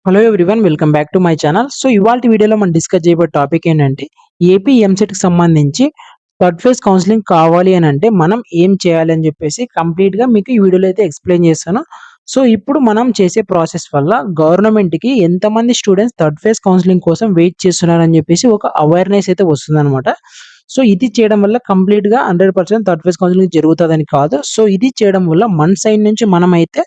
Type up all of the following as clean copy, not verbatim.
Hello everyone welcome back to my channel. So ఇవాల్టి వీడియోలో మనం డిస్కస్ చేయబోయే టాపిక్ ఏంటంటే ఏపీ ఎంసెట్‌కి సంబంధించి థర్డ్ ఫేజ్ కౌన్సెలింగ్ కావాలి అనంటే మనం ఏం చేయాలి అని చెప్పేసి కంప్లీట్‌గా మీకు ఈ వీడియోలో అయితే ఎక్స్‌ప్లెయిన్ చేస్తాను. సో ఇప్పుడు మనం చేసే ప్రాసెస్ వల్ల గవర్నమెంట్‌కి ఎంతమంది స్టూడెంట్స్ థర్డ్ ఫేజ్ కౌన్సెలింగ్ కోసం వెయిట్ చేస్తున్నారని చెప్పేసి ఒక అవేర్‌నెస్ అయితే వస్తుందనమాట. సో ఇది చేయడం వల్ల కంప్లీట్‌గా 100% థర్డ్ ఫేజ్ కౌన్సెలింగ్ జరుగుతదని కాదు. సో ఇది చేయడం వల్ల మన సైడ్ నుంచి మనమైతే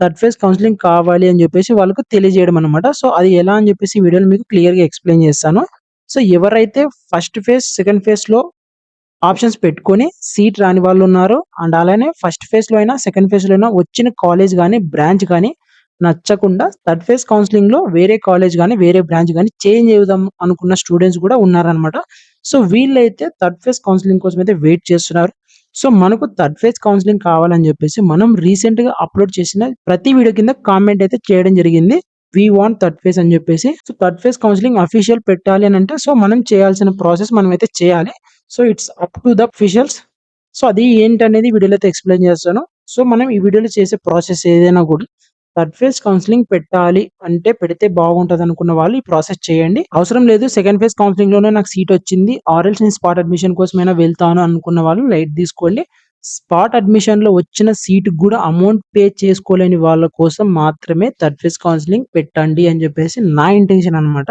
థర్డ్ ఫేజ్ కౌన్సెలింగ్ కావాలి అని చెప్పేసి వాళ్ళకి తెలియజేయడం అనమాట. సో అది ఎలా అని చెప్పేసి ఈ వీడియోలో మీకు క్లియర్‌గా ఎక్స్‌ప్లెయిన్ చేస్తాను. సో ఎవరైతే ఫస్ట్ ఫేజ్, సెకండ్ ఫేజ్‌లో ఆప్షన్స్ పెట్టుకొని సీట్ రాని వాళ్ళున్నారు. అండ్ అలానే ఫస్ట్ ఫేజ్‌లో అయినా, సెకండ్ ఫేజ్‌లో అయినా వచ్చిన కాలేజ్ గాని, బ్రాంచ్ గాని నచ్చకుండా థర్డ్ ఫేజ్ కౌన్సెలింగ్‌లో వేరే కాలేజ్ గాని, వేరే బ్రాంచ్ గాని చేంజ్ అవుదాం అనుకున్న స్టూడెంట్స్ కూడా ఉన్నారనమాట. సో వీళ్ళైతే థర్డ్ ఫేజ్ కౌన్సెలింగ్ కోసం అయితే వెయిట్ చేస్తున్నారు. సో మనకు థర్డ్ ఫేజ్ కౌన్సెలింగ్ కావాలని చెప్పేసి మనం రీసెంట్‌గా అప్‌లోడ్ చేసిన ప్రతి వీడియో కింద కామెంట్ అయితే చేయడం జరిగింది. వి వాంట్ థర్డ్ ఫేజ్ అని చెప్పేసి. So third phase counselling official పెట్టాలి అనంటే సో మనం చేయాల్సిన ప్రాసెస్ మనమైతే చేయాలి. So it's up to the officials. So అది ఏంటనేది వీడియోలో అయితే ఎక్స్‌ప్లెయిన్ చేస్తాను. సో మనం ఈ వీడియోలో చేసే ప్రాసెస్ ఏదైనా కూడా థర్డ్ ఫేజ్ కౌన్సెలింగ్ పెట్టాలి అంటే పెడితే బాగుంటదనుకున్న వాళ్ళు ఈ ప్రాసెస్ చేయండి. అవసరం లేదు సెకండ్ ఫేజ్ కౌన్సెలింగ్‌లోనే నాకు సీట్ వచ్చింది. ఆరెల్స్ నేను స్పాట్ అడ్మిషన్ కోసమైనా వెళ్తాను అనుకున్న వాళ్ళు లైట్ తీసుకోండి. స్పాట్ అడ్మిషన్‌లో వచ్చిన సీట్‌కి గూడా అమౌంట్ పే చేసుకోలేని వాళ్ళ కోసం మాత్రమే థర్డ్ ఫేజ్ కౌన్సెలింగ్ పెట్టండి అని చెప్పేసి నా ఇంటెన్షన్ అనమాట.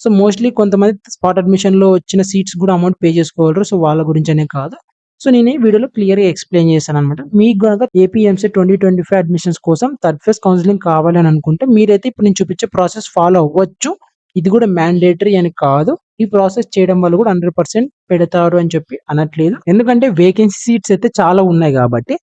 సో మోస్ట్‌లీ కొంతమంది స్పాట్ అడ్మిషన్‌లో వచ్చిన సీట్స్ గూడా అమౌంట్ పే చేసుకోగలరు. సో వాళ్ళ గురించనే కాదు. సో నేను ఈ వీడియోలో క్లియర్‌గా ఎక్స్‌ప్లెయిన్ చేశాననమాట. మీకు గనక ఏపీ ఎంసెట్ 2025 అడ్మిషన్స్ కోసం థర్డ్ ఫేజ్ కౌన్సెలింగ్ కావాలి అని అనుకుంటే మీరైతే ఇప్పుడు నేను చూపించే ప్రాసెస్ ఫాలో అవ్వచ్చు. ఇది కూడా మ్యాండేటరీ అని కాదు. ఈ ప్రాసెస్ చేయడం వల్ల కూడా 100% పెడతారు అని చెప్పి అనట్లేదు. ఎందుకంటే వేకెన్సీ సీట్స్ అయితే చాలా ఉన్నాయి కాబట్టి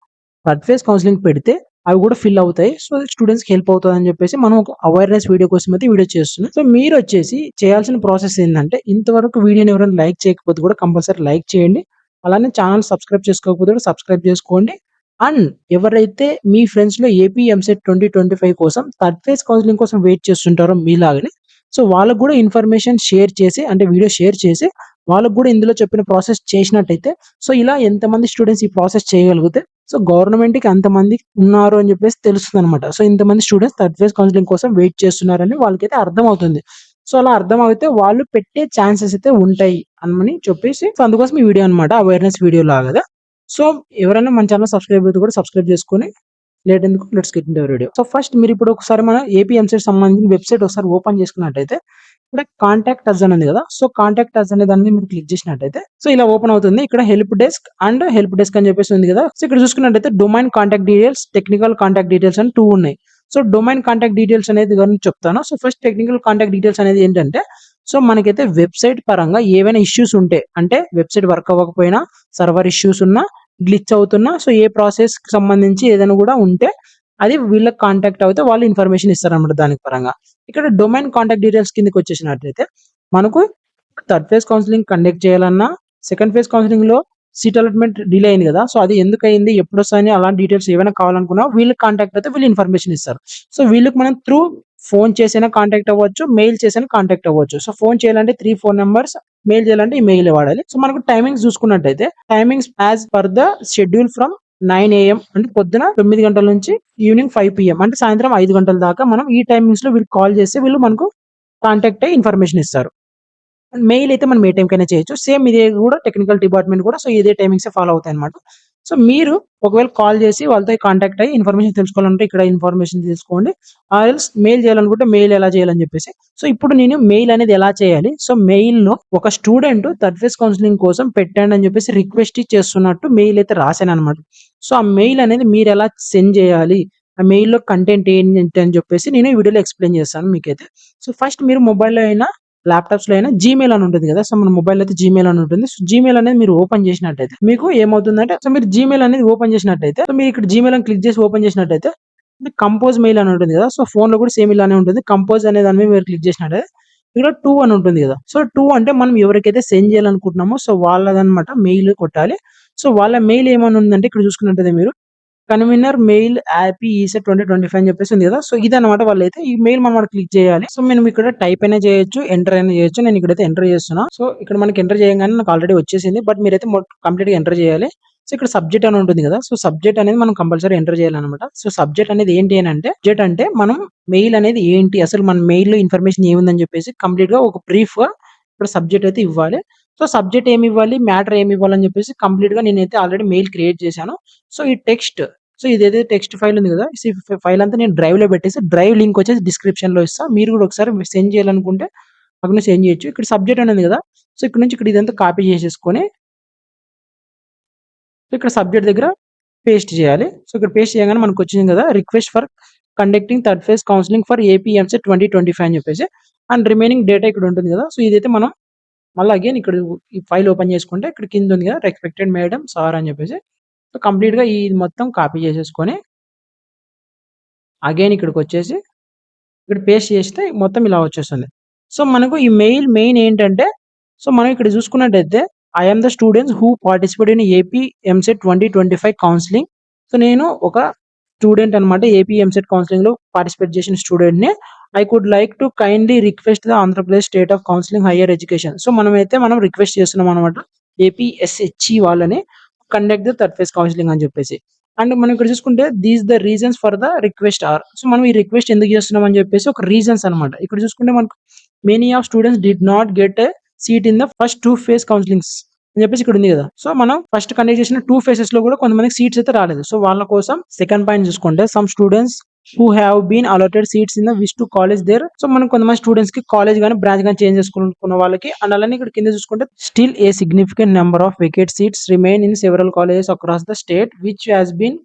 థర్డ్ ఫేజ్ కౌన్సెలింగ్ పెడితే అవి కూడా ఫిల్ అవుతాయి. సో స్టూడెంట్స్‌కి హెల్ప్ అవుతదని చెప్పేసి మనం ఒక అవేర్‌నెస్ వీడియో కోసం అయితే వీడియో చేస్తున్నాం. సో మీరొచ్చేసి చేయాల్సిన ప్రాసెస్ ఏందంటే ఇంతవరకు వీడియోని ఎవరైనా లైక్ చేయకపోతే కూడా కంపల్సరీ లైక్ చేయండి. అలానే ఛానెల్ సబ్స్క్రైబ్ చేసుకోకపోతే కూడా సబ్స్క్రైబ్ చేసుకోండి. అండ్ ఎవరైతే మీ ఫ్రెండ్స్‌లో ఏపీ ఎంసెట్ 2025 కోసం థర్డ్ ఫేజ్ కౌన్సెలింగ్ కోసం వెయిట్ చేస్తుంటారో మీలాగానే సో వాళ్ళకి కూడా ఇన్ఫర్మేషన్ షేర్ చేసి అంటే వీడియో షేర్ చేసి వాళ్ళకి కూడా ఇందులో చెప్పిన ప్రాసెస్ చేసినట్టయితే సో ఇలా ఎంతమంది స్టూడెంట్స్ ఈ ప్రాసెస్ చేయగలిగితే సో గవర్నమెంట్‌కి అంతమంది ఉన్నారు అని చెప్పేసి తెలుస్తుందనమాట. సో ఇంతమంది స్టూడెంట్స్ థర్డ్ ఫేజ్ కౌన్సెలింగ్ కోసం వెయిట్ చేస్తున్నారని వాళ్ళకైతే అర్థమవుతుంది. సో అలా అర్థమైతే వాళ్ళు పెట్టే ఛాన్సెస్ అయితే ఉంటాయి అనమని చెప్పేసి సో అందుకోసం ఈ వీడియో అనమాట. అవేర్‌నెస్ వీడియో లాగా. సో ఎవరైనా మన ఛానెల్ సబ్స్క్రైబ్ అయితే కూడా సబ్స్క్రైబ్ చేసుకొని లేట్ ఎందుకు let's get into the video. So first మీరు ఇప్పుడు ఒకసారి మన ఏపీ ఎంసెట్ సంబంధించిన వెబ్‌సైట్ ఒకసారి ఓపెన్ చేసుకున్నట్టయితే ఇక్కడ కాంటాక్ట్ అస్ అని ఉంది కదా! సో కాంటాక్ట్ అస్ అనే దాన్ని మీరు క్లిక్ చేసినట్టయితే సో ఇలా ఓపెన్ అవుతుంది. ఇక్కడ help desk and help desk అని చెప్పేసి ఉంది కదా! సో ఇక్కడ చూసుకున్నట్టయితే domain contact details, technical contact details అని 2 ఉన్నాయి. సో డొమైన్ కాంటాక్ట్ డీటెయిల్స్ అనేది గురించి చెప్తాను. So first technical contact details అనేది ఏంటంటే సో మనకైతే వెబ్‌సైట్ పరంగా ఏవైనా ఇష్యూస్ ఉంటే అంటే వెబ్‌సైట్ వర్క్ అవ్వకపోయినా, సర్వర్ ఇష్యూస్ ఉన్నా, గ్లిచ్ అవుతున్నా సో ఏ ప్రాసెస్‌కి సంబంధించి ఏదైనా కూడా ఉంటే అది వీళ్ళకి కాంటాక్ట్ అవుతే వాళ్ళు ఇన్ఫర్మేషన్ ఇస్తారన్నమాట దానికి పరంగా. ఇక్కడ డొమైన్ కాంటాక్ట్ డీటెయిల్స్ కిందకొచ్చేసినట్టయితే మనకు థర్డ్ ఫేజ్ కౌన్సెలింగ్ కండక్ట్ చేయాలన్నా, సెకండ్ ఫేజ్ కౌన్సెలింగ్‌లో సీట్ అలాట్‌మెంట్ డిలే అయింది కదా! సో అది ఎందుకయింది? ఎప్పుడొస్తాయని అలాంటి డీటెయిల్స్ ఏవైనా కావాలనుకున్నా వీళ్ళకి కాంటాక్ట్ అయితే వీళ్ళు ఇన్ఫర్మేషన్ ఇస్తారు. సో వీళ్ళకి మనం త్రూ ఫోన్ చేసైనా కాంటాక్ట్ అవ్వచ్చు, మెయిల్ చేసైనా కాంటాక్ట్ అవ్వచ్చు. సో ఫోన్ చేయాలంటే 3 ఫోన్ నంబర్స్, మెయిల్ చేయాలంటే ఈ మెయిలే వాడాలి. సో మనకు టైమింగ్స్ చూసుకున్నట్టయితే timings as per the schedule from 9 AM అంటే పొద్దున 9 గంటల నుంచి ఈవినింగ్ 5 పీఎం అంటే సాయంత్రం 5 గంటల దాకా మనం ఈ టైమింగ్స్‌లో వీళ్ళకి కాల్ చేస్తే వీళ్ళు మనకు కాంటాక్ట్ అయ్యి ఇన్ఫర్మేషన్ ఇస్తారు. మెయిల్ అయితే మనం ఏ టైంకైనా చేయొచ్చు. సేమ్ ఇదే గూడా టెక్నికల్ డిపార్ట్‌మెంట్ కూడా సో ఇదే టైమింగ్సే ఫాలో అవుతాయన్నమాట. సో మీరు ఒకవేళ కాల్ చేసి వాళ్ళతో కాంటాక్ట్ అయ్యి ఇన్ఫర్మేషన్ తెలుసుకోవాలంటే ఇక్కడ ఇన్ఫర్మేషన్ తీసుకోండి. ఆర్ ఎల్స్ మెయిల్ చేయాలనుకుంటే మెయిల్ ఎలా చేయాలని చెప్పేసి. సో ఇప్పుడు నేను మెయిల్ అనేది ఎలా చేయాలి? సో మెయిల్‌లో ఒక స్టూడెంట్ థర్డ్ ఫేజ్ కౌన్సెలింగ్ కోసం పెట్టండి అని చెప్పేసి రిక్వెస్ట్ చేస్తున్నట్టు మెయిల్ అయితే రాసానన్నమాట. సో ఆ మెయిల్ అనేది మీరెలా సెండ్ చేయాలి? ఆ మెయిల్‌లో కంటెంట్ ఏంటి అని చెప్పేసి నేను ఈ వీడియోలో ఎక్స్‌ప్లెయిన్ చేస్తాను మీకైతే. సో ఫస్ట్ మీరు మొబైల్‌లో అయినా ల్యాప్‌టాప్స్‌లో అయినా జీమెయిల్ అని ఉంటుంది కదా! సో మన మొబైల్‌లో అయితే జీమెయిల్ అని ఉంటుంది. సో జీమెయిల్ అనేది మీరు ఓపెన్ చేసినట్టయితే మీకు ఏమవుతుందంటే సో మీరు జీమెయిల్ అనేది ఓపెన్ చేసినట్టయితే సో మీరు ఇక్కడ జీమెయిల్ అని క్లిక్ చేసి ఓపెన్ చేసినట్టయితే మీకు కంపోజ్ మెయిల్ అని ఉంటుంది కదా! సో ఫోన్‌లో కూడా సేమ్ ఇలానే ఉంటుంది. కంపోజ్ అనే దాని మీద మీరు క్లిక్ చేసినట్టయితే ఇక్కడ 2 అని ఉంటుంది కదా! సో 2 అంటే మనం ఎవరికైతే సెండ్ చేయాలనుకుంటున్నామో సో వాళ్ళదన్నమాట మెయిల్ కొట్టాలి. సో వాళ్ళ మెయిల్ ఏమని ఉందంటే ఇక్కడ చూసుకున్నట్టయితే మీరు కన్వీనర్ మెయిల్ యాపీ ఈసెట్ 2025 అని చెప్పేసి ఉంది కదా! సో ఇదన్నమాట వాళ్ళైతే ఈ మెయిల్ మనం అక్కడ క్లిక్ చేయాలి. సో మనం ఇక్కడ టైప్ అయినా చేయొచ్చు, ఎంటర్ అయినా చేయొచ్చు. నేను ఇక్కడైతే ఎంటర్ చేస్తున్నా. సో ఇక్కడ మనకి ఎంటర్ చేయంగానే నాకు ఆల్రెడీ వచ్చేసింది. బట్ మీరైతే కంప్లీట్‌గా ఎంటర్ చేయాలి. సో ఇక్కడ సబ్జెక్ట్ అని ఉంటుంది కదా. సో సబ్జెక్ట్ అనేది మనం కంపల్సరీ ఎంటర్ చేయాలన్నమాట. సో సబ్జెక్ట్ అనేది ఏంటి అని అంటే, సబ్జెక్ట్ అంటే మనం మెయిల్ అనేది ఏంటి, అసలు మన మెయిల్‌లో ఇన్ఫర్మేషన్ ఏముందని చెప్పేసి కంప్లీట్‌గా ఒక బ్రీఫ్‌గా ఇక్కడ సబ్జెక్ట్ అయితే ఇవ్వాలి. సో సబ్జెక్ట్ ఏమి ఇవ్వాలి, మ్యాటర్ ఏమి ఇవ్వాలని చెప్పేసి కంప్లీట్‌గా నేనైతే ఆల్రెడీ మెయిల్ క్రియేట్ చేశాను. సో ఈ టెక్స్ట్, సో ఇదేదైతే టెక్స్ట్ ఫైల్ ఉంది కదా, ఈ ఫైల్ అంతా నేను డ్రైవ్‌లో పెట్టేసి డ్రైవ్ లింక్ వచ్చేసి డిస్క్రిప్షన్‌లో ఇస్తా. మీరు కూడా ఒకసారి సెండ్ చేయాలనుకుంటే అక్కడ నుంచి సెండ్ చేయొచ్చు. ఇక్కడ సబ్జెక్ట్ అని ఉంది కదా, సో ఇక్కడ నుంచి ఇక్కడ ఇదంతా కాపీ చేసేసుకొని ఇక్కడ సబ్జెక్ట్ దగ్గర పేస్ట్ చేయాలి. సో ఇక్కడ పేస్ట్ చేయగానే మనకు వచ్చింది కదా, request for conducting third phase counselling for AP EAMCET 2025 అని చెప్పేసి, అండ్ రిమైనింగ్ డేటా ఇక్కడ ఉంటుంది కదా. సో ఇదైతే మనం మళ్ళీ అగైన్ ఇక్కడ ఈ ఫైల్ ఓపెన్ చేసుకుంటే ఇక్కడ కింద ఉంది కదా, రెస్పెక్టెడ్ మేడం సార్ అని చెప్పేసి, సో కంప్లీట్‌గా ఇది మొత్తం కాపీ చేసేసుకొని అగైన్ ఇక్కడికి వచ్చేసి ఇక్కడ పేస్ట్ చేస్తే మొత్తం ఇలా వచ్చేస్తుంది. సో మనకు ఈ మెయిన్ ఏంటంటే, సో మనం ఇక్కడ చూసుకున్నట్టయితే I am the students who participate in AP EAMCET 2025 counselling. So నేను ఒక స్టూడెంట్ అనమాట. ఏపీ ఎంసెట్ కౌన్సిలింగ్ లో పార్టిసిపేట్ చేసిన స్టూడెంట్ ని. I could like to kindly request the Andhra Pradesh state of counselling higher education. So మనం రిక్వెస్ట్ చేస్తున్నాం అనమాట APSHE వాళ్ళని, conduct the third phase counselling అని చెప్పేసి. అండ్ మనం ఇక్కడ చూసుకుంటే these the reasons for the request are, so మనం ఈ రిక్వెస్ట్ ఎందుకు చేస్తున్నాం అని చెప్పేసి ఒక రీజన్స్ అనమాట. ఇక్కడ చూసుకుంటే మనకు many of students did not get a seat in the first 2 phase counsellings అని చెప్పేసి ఇక్కడ ఉంది కదా. సో మనం ఫస్ట్ కండక్ట్ చేసిన 2 ఫేజెస్ లో కూడా కొంతమందికి సీట్స్ అయితే రాలేదు. సో వాళ్ళ కోసం సెకండ్ పాయింట్ చూసుకుంటే some students who have been allotted seats in the wish to college there. So మనం కొంతమంది స్టూడెంట్స్ కి కాలేజ్ గానీ బ్రాంచ్ గానీ చేంజ్ చేసుకున్న వాళ్ళకి, అండ్ అలానే ఇక్కడ కింద చూసుకుంటే still a significant number of vacate seats remain in several colleges across the state which has been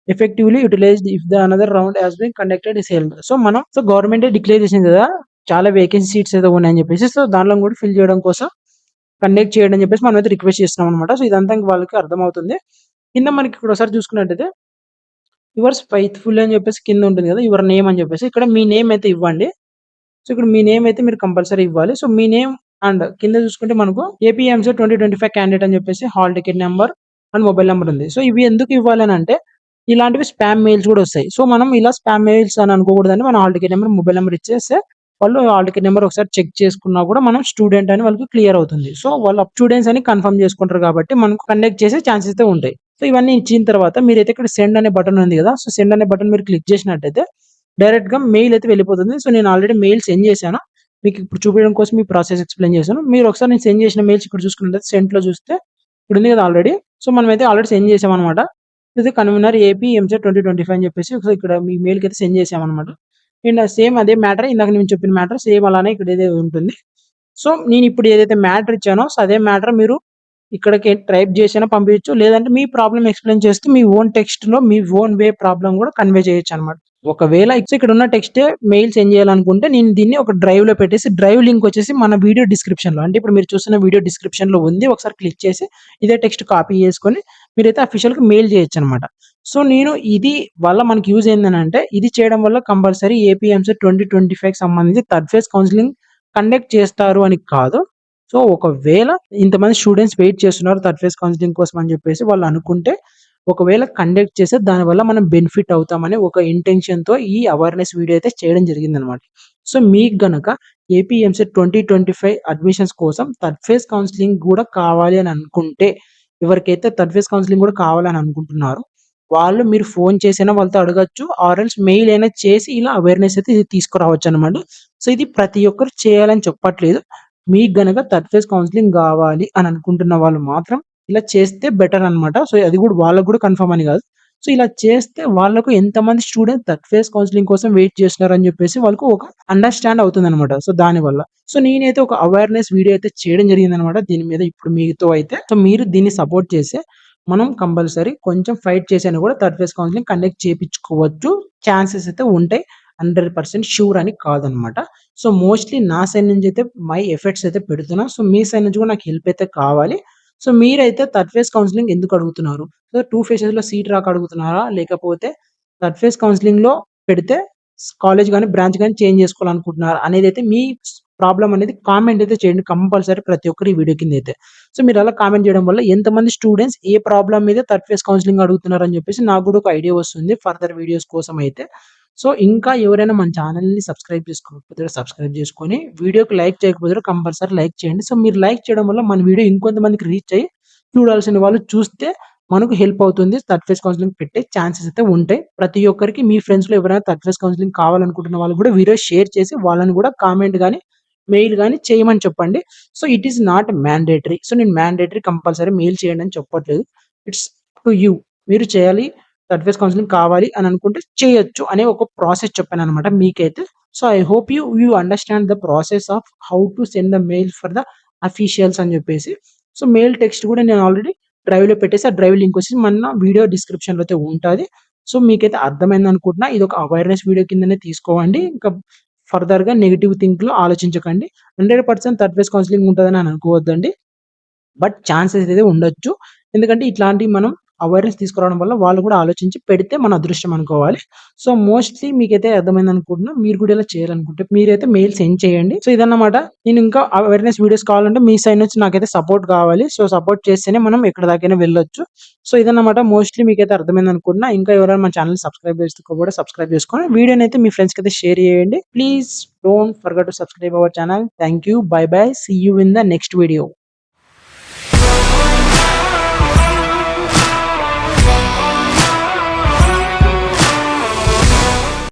effectively utilized if the another round has been conducted is held. So government declare చేసింది కదా, చాలా vacancy seats ఏదో ఉన్నాయని చెప్పేసి. So దానిలో కూడా fill చేయడం కోసం కండక్ట్ చేయడం అని చెప్పేసి మనం అయితే రిక్వెస్ట్ చేస్తున్నాం అనమాట. సో ఇదంతా వాళ్ళకి అర్థమవుతుంది. కింద మనకి ఇక్కడ ఒకసారి చూసుకున్నట్టయితే యువర్స్ ఫెయిత్ఫుల్ అని చెప్పేసి కింద ఉంటుంది కదా, యువర్ నేమ్ అని చెప్పేసి, ఇక్కడ మీ నేమ్ అయితే ఇవ్వండి. సో ఇక్కడ మీ నేమ్ అయితే మీరు కంపల్సరీ ఇవ్వాలి. సో మీ నేమ్ అండ్ కింద చూసుకుంటే మనకు ఏపీఎంసీ 2025 క్యాండిడేట్ అని చెప్పేసి hall ticket number and mobile number ఉంది. సో ఇవి ఎందుకు ఇవ్వాలి అని అంటే, ఇలాంటివి స్పామ్ మెయిల్స్ కూడా వస్తాయి. సో మనం ఇలా స్పామ్ మెయిల్స్ అని అనుకోకూడదని మన hall ticket number, mobile number ఇచ్చేస్తే వాళ్ళు హాల్ టికెట్ నెంబర్ ఒకసారి చెక్ చేసుకున్నా కూడా మనం స్టూడెంట్ అని వాళ్ళకి క్లియర్ అవుతుంది. సో వాళ్ళు స్టూడెంట్స్ అని కన్ఫర్మ్ చేసుకుంటారు కాబట్టి మనకు కండక్ట్ చేసే ఛాన్సెస్ అయితే ఉంటాయి. సో ఇవన్నీ ఇచ్చిన తర్వాత మీరైతే ఇక్కడ సెండ్ అనే బటన్ ఉంది కదా, సో సెండ్ అనే బటన్ మీరు క్లిక్ చేసినట్టయితే డైరెక్ట్ గా మెయిల్ అయితే వెళ్ళిపోతుంది. సో నేను ఆల్రెడీ మెయిల్ సెండ్ చేశాను, మీకు ఇప్పుడు చూపించడం కోసం మీ ప్రాసెస్ ఎక్స్ప్లెయిన్ చేశాను. మీరు ఒకసారి నేను సెండ్ చేసిన మెయిల్స్ ఇక్కడ చూసుకున్నట్లయితే సెంట్ లో చూస్తే ఇక్కడ ఉంది కదా ఆల్రెడీ. సో మనం అయితే ఆల్రెడీ సెండ్ చేసాం అనమాట. ఇది కన్వీనర్ ఏపీ ఎంసెట్ 2025 అని చెప్పేసి ఒకసారి ఇక్కడ మీ మెయిల్కి అయితే సెండ్ చేసామన్నమాట. అండ్ సేమ్ అదే మ్యాటర్, ఇందాక నేను చెప్పిన మ్యాటర్ సేమ్ అలానే ఇక్కడ ఏదైతే ఉంటుంది. సో నేను ఇప్పుడు ఏదైతే మ్యాటర్ ఇచ్చానో సో అదే మ్యాటర్ మీరు ఇక్కడికి టైప్ చేసినా పంపించచ్చు, లేదంటే మీ ప్రాబ్లమ్ ఎక్స్ప్లెయిన్ చేస్తూ మీ ఓన్ టెక్స్ట్ లో మీ ఓన్ వే ప్రాబ్లం కూడా కన్వే చేయొచ్చు అనమాట. ఒకవేళ ఇక్కడ ఉన్న టెక్స్టే మెయిల్ సెండ్ చేయాలనుకుంటే నేను దీన్ని ఒక డ్రైవ్ లో పెట్టేసి, డ్రైవ్ లింక్ వచ్చేసి మన వీడియో డిస్క్రిప్షన్ లో, అంటే ఇప్పుడు మీరు చూస్తున్న వీడియో డిస్క్రిప్షన్ లో ఉంది, ఒకసారి క్లిక్ చేసి ఇదే టెక్స్ట్ కాపీ చేసుకొని మీరైతే అఫీషియల్ గా మెయిల్ చేయొచ్చు అనమాట. సో నేను ఇది వల్ల మనకి యూజ్ ఏంటంటే, ఇది చేయడం వల్ల కంపల్సరీ ఏపీఎంసీ 2025 సంబంధించి థర్డ్ ఫేజ్ కౌన్సిలింగ్ కండక్ట్ చేస్తారు అని కాదు. సో ఒకవేళ ఇంతమంది స్టూడెంట్స్ వెయిట్ చేస్తున్నారు థర్డ్ ఫేజ్ కౌన్సిలింగ్ కోసం అని చెప్పేసి వాళ్ళు అనుకుంటే, ఒకవేళ కండక్ట్ చేస్తే దానివల్ల మనం బెనిఫిట్ అవుతామని ఒక ఇంటెన్షన్ తో ఈ అవేర్నెస్ వీడియో అయితే చేయడం జరిగిందనమాట. సో మీకు గనక ఏపీఎంసెట్ 2025 అడ్మిషన్స్ కోసం థర్డ్ ఫేజ్ కౌన్సిలింగ్ కూడా కావాలి అని అనుకుంటే, ఎవరికైతే థర్డ్ ఫేజ్ కౌన్సిలింగ్ కూడా కావాలని అనుకుంటున్నారో వాళ్ళు మీరు ఫోన్ చేసైనా వాళ్ళతో అడగచ్చు, ఆర్ఎల్స్ మెయిల్ అయినా చేసి ఇలా అవేర్నెస్ అయితే ఇది తీసుకురావచ్చు అనమాట. సో ఇది ప్రతి ఒక్కరు చేయాలని చెప్పట్లేదు. మీకు గనక థర్డ్ ఫేజ్ కౌన్సిలింగ్ కావాలి అని అనుకుంటున్న వాళ్ళు మాత్రం ఇలా చేస్తే బెటర్ అనమాట. సో అది కూడా వాళ్ళకు కూడా కన్ఫర్మ్ అని కాదు. సో ఇలా చేస్తే వాళ్ళకు ఎంతమంది స్టూడెంట్స్ థర్డ్ ఫేజ్ కౌన్సిలింగ్ కోసం వెయిట్ చేస్తున్నారు అని చెప్పేసి వాళ్ళకు ఒక అండర్స్టాండ్ అవుతుంది అనమాట. సో దానివల్ల సో నేనైతే ఒక అవేర్నెస్ వీడియో అయితే చేయడం జరిగింది అనమాట దీని మీద ఇప్పుడు మీతో అయితే. సో మీరు దీన్ని సపోర్ట్ చేస్తే మనం కంపల్సరీ కొంచెం ఫైట్ చేసినా కూడా థర్డ్ ఫేజ్ కౌన్సిలింగ్ కండక్ట్ చేయించుకోవచ్చు, ఛాన్సెస్ అయితే ఉంటాయి. 100% షూర్ అని కాదనమాట. సో మోస్ట్లీ నా సైడ్ నుంచి అయితే మై ఎఫర్ట్స్ అయితే పెడుతున్నా. సో మీ సైడ్ నుంచి కూడా నాకు హెల్ప్ అయితే కావాలి. సో మీరైతే థర్డ్ ఫేజ్ కౌన్సిలింగ్ ఎందుకు అడుగుతున్నారు? సో 2 ఫేజెస్ లో సీట్ రాక అడుగుతున్నారా? లేకపోతే థర్డ్ ఫేజ్ కౌన్సిలింగ్ లో పెడితే కాలేజ్ గాని, బ్రాంచ్ గాని చేంజ్ చేసుకోవాలనుకుంటున్నారా? అనేదైతే మీ ప్రాబ్లమ్ అనేది కామెంట్ అయితే చేయండి కంపల్సరీ ప్రతి ఒక్కరు ఈ వీడియో కింద అయితే. సో మీరు అలా కామెంట్ చేయడం వల్ల ఎంతమంది స్టూడెంట్స్ ఏ ప్రాబ్లమ్ మీద థర్డ్ ఫేజ్ కౌన్సిలింగ్ అడుగుతున్నారు అని చెప్పేసి నాకు కూడా ఒక ఐడియా వస్తుంది ఫర్దర్ వీడియోస్ కోసం అయితే. సో ఇంకా ఎవరైనా మన ఛానల్‌ని సబ్స్క్రైబ్ చేసుకోకపోతే సబ్స్క్రైబ్ చేసుకొని, వీడియోకి లైక్ చేయకపోతే కంపల్సరీ లైక్ చేయండి. సో మీరు లైక్ చేయడం వల్ల మన వీడియో ఇంకొంతమందికి రీచ్ అయ్యి చూడాల్సిన వాళ్ళు చూస్తే మనకు హెల్ప్ అవుతుంది. థర్డ్ ఫేజ్ కౌన్సెలింగ్ పెట్టే ఛాన్సెస్ అయితే ఉంటాయి. ప్రతి ఒక్కరికి మీ ఫ్రెండ్స్‌లో ఎవరైనా థర్డ్ ఫేజ్ కౌన్సెలింగ్ కావాలనుకుంటున్న వాళ్ళు కూడా వీడియో షేర్ చేసి వాళ్ళని కూడా కామెంట్ గాని, మెయిల్ గాని చేయమని చెప్పండి. So, it is not mandatory. So, నేను మ్యాండేటరీ కంపల్సరీ మెయిల్ చేయండి అని చెప్పట్లేదు. It's to you. మీరు చేయాలి, థర్డ్ ఫేజ్ కౌన్సెలింగ్ కావాలి అని అనుకుంటే చేయొచ్చు అనే ఒక ప్రాసెస్ చెప్పాననమాట మీకైతే. So, I hope you understand the process of how to send the mail for the officials అని చెప్పేసి. సో, మెయిల్ టెక్స్ట్ కూడా నేను ఆల్రెడీ డ్రైవ్‌లో పెట్టేసి, ఆ డ్రైవ్ లింక్ వచ్చేసి మన వీడియో డిస్క్రిప్షన్‌లో అయితే ఉంటది. సో, మీకైతే అర్థమైందనుకుంటున్నా. ఇదొక అవేర్‌నెస్ వీడియో కిందనే తీసుకోవండి. ఇంకా ఫర్దర్‌గా నెగెటివ్ థింక్‌లో ఆలోచించకండి. 100% థర్డ్ ఫేజ్ కౌన్సెలింగ్ ఉంటదని అని అనుకోవద్దండి. బట్ ఛాన్సెస్ అయితే ఉండొచ్చు. ఎందుకంటే ఇట్లాంటివి మనం అవేర్‌నెస్ తీసుకురావడం వల్ల వాళ్ళు కూడా ఆలోచించి పెడితే మన అదృష్టం అనుకోవాలి. సో, మోస్ట్‌లీ మీకైతే అర్థమైందనుకుంటున్నా. మీరు కూడా ఇలా చేయాలనుకుంటే మీరైతే మెయిల్ సెండ్ చేయండి. సో, ఇదన్నమాట. నేను ఇంకా అవేర్‌నెస్ వీడియోస్ కావాలంటే మీ సైడ్ నుంచి నాకైతే సపోర్ట్ కావాలి. సో, సపోర్ట్ చేస్తేనే మనం ఎక్కడి దాకైనా వెళ్ళొచ్చు. సో, ఇదన్నమాట. మోస్ట్‌లీ మీకైతే అర్థమైందనుకుంటున్నా. ఇంకా ఎవరైనా మన ఛానెల్‌ని సబ్స్క్రైబ్ చేసుకోకపోతే సబ్స్క్రైబ్ చేసుకొని వీడియోనైతే మీ ఫ్రెండ్స్‌కైతే షేర్ చేయండి. Please don't forget to subscribe our channel. Thank you. Bye bye. See you in the next video.